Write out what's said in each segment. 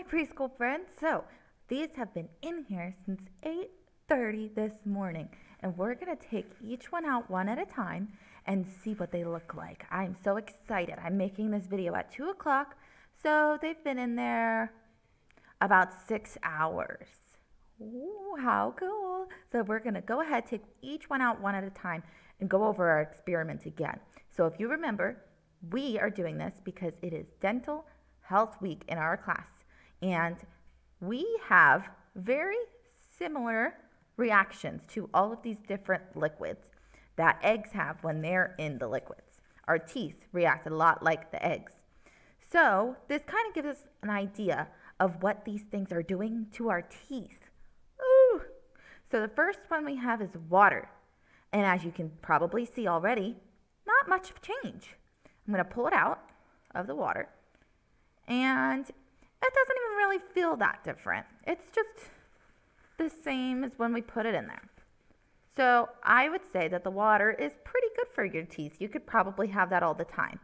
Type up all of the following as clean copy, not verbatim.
preschool friends. So these have been in here since 8:30 this morning, and we're going to take each one out one at a time and see what they look like. I'm so excited. I'm making this video at 2 o'clock, so they've been in there about 6 hours. Ooh, how cool. So we're going to go ahead, take each one out one at a time, and go over our experiment again. So if you remember, we are doing this because it is Dental Health Week in our class, and we have very similar reactions to all of these different liquids that eggs have when they're in the liquids. Our teeth react a lot like the eggs. So this kind of gives us an idea of what these things are doing to our teeth. Ooh. So the first one we have is water. And as you can probably see already, not much of change. I'm going to pull it out of the water, and it doesn't even really feel that different. It's just the same as when we put it in there. So I would say that the water is pretty good for your teeth. You could probably have that all the time.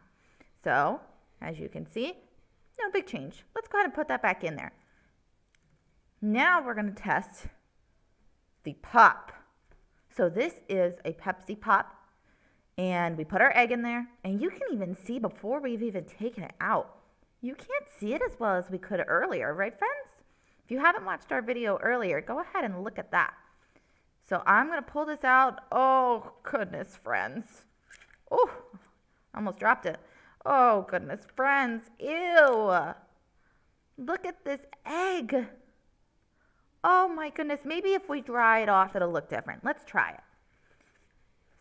So as you can see, no big change. Let's go ahead and put that back in there. Now we're going to test the pop. So this is a Pepsi Pop, and we put our egg in there, and you can even see before we've even taken it out. You can't see it as well as we could earlier, right, friends? If you haven't watched our video earlier, go ahead and look at that. So I'm going to pull this out. Oh, goodness, friends. Oh, almost dropped it. Oh, goodness, friends. Ew. Look at this egg. Oh, my goodness. Maybe if we dry it off, it'll look different. Let's try it.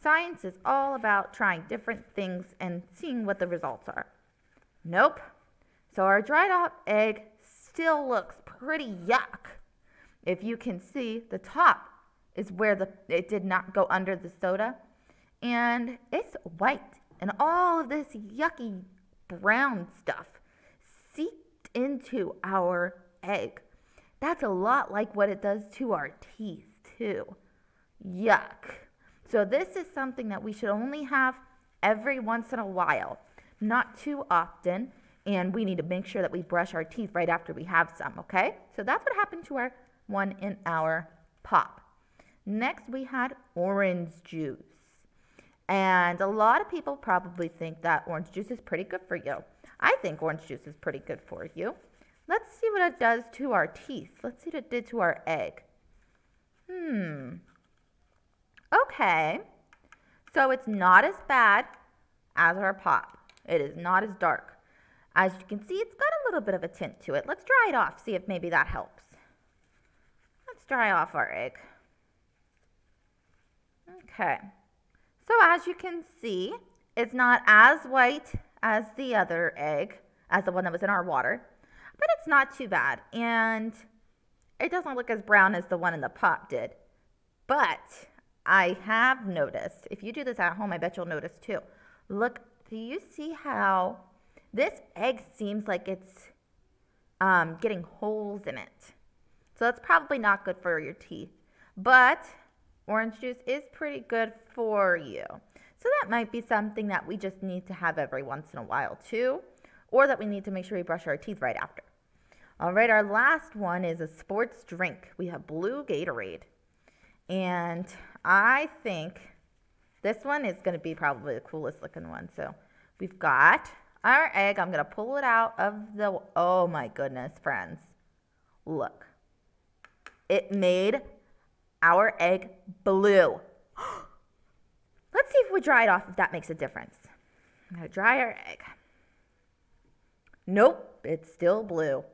Science is all about trying different things and seeing what the results are. Nope. So our dried off egg still looks pretty yuck. If you can see, the top is where it did not go under the soda, and it's white, and all of this yucky brown stuff seeped into our egg. That's a lot like what it does to our teeth too. Yuck. So this is something that we should only have every once in a while, not too often, and we need to make sure that we brush our teeth right after we have some, okay? So that's what happened to our one in our pop. Next, we had orange juice. And a lot of people probably think that orange juice is pretty good for you. I think orange juice is pretty good for you. Let's see what it does to our teeth. Let's see what it did to our egg. Okay. So it's not as bad as our pop. It is not as dark. As you can see, it's got a little bit of a tint to it. Let's dry it off, see if maybe that helps. Let's dry off our egg. Okay. So as you can see, it's not as white as the other egg, as the one that was in our water, but it's not too bad. And it doesn't look as brown as the one in the pop did. But I have noticed, if you do this at home, I bet you'll notice too. Look, do you see how this egg seems like it's getting holes in it? So that's probably not good for your teeth. But orange juice is pretty good for you. So that might be something that we just need to have every once in a while too, or that we need to make sure we brush our teeth right after. All right, our last one is a sports drink. We have blue Gatorade. And I think this one is going to be probably the coolest looking one. So we've got our egg. I'm going to pull it out of the, oh my goodness, friends. Look. It made our egg blue. Let's see if we dry it off, if that makes a difference. I'm going to dry our egg. Nope, it's still blue.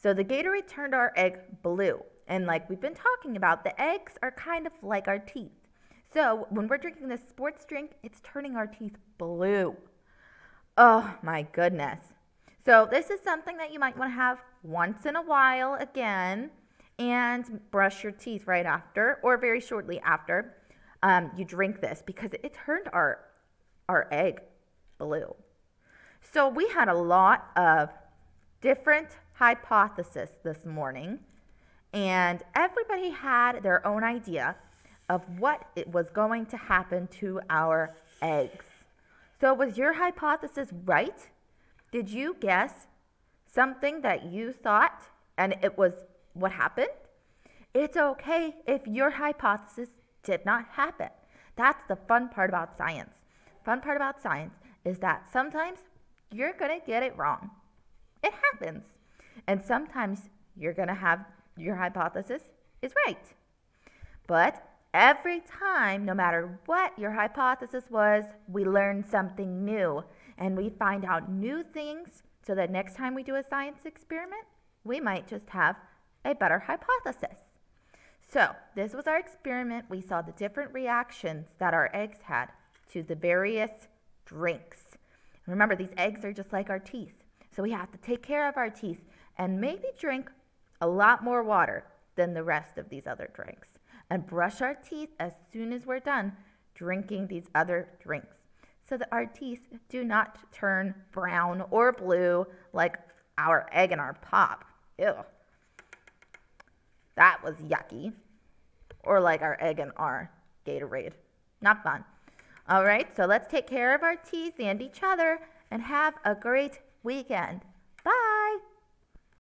So the Gatorade turned our egg blue. And like we've been talking about, the eggs are kind of like our teeth. So when we're drinking this sports drink, it's turning our teeth blue. Oh my goodness. So this is something that you might want to have once in a while again, and brush your teeth right after, or very shortly after you drink this, because it turned our egg blue. So we had a lot of different hypotheses this morning, and everybody had their own idea of what it was going to happen to our eggs. So was your hypothesis right? Did you guess something that you thought and it was what happened. It's okay if your hypothesis did not happen. That's the fun part about science. Fun part about science is that sometimes you're going to get it wrong. It happens. And sometimes you're going to have your hypothesis is right. But every time, no matter what your hypothesis was, we learn something new and we find out new things so that next time we do a science experiment, we might just have a better hypothesis. So this was our experiment. We saw the different reactions that our eggs had to the various drinks. Remember, these eggs are just like our teeth. So we have to take care of our teeth and maybe drink a lot more water than the rest of these other drinks. And brush our teeth as soon as we're done drinking these other drinks so that our teeth do not turn brown or blue like our egg and our pop. Ew. That was yucky. Or like our egg and our Gatorade. Not fun. All right, so let's take care of our teeth and each other and have a great weekend.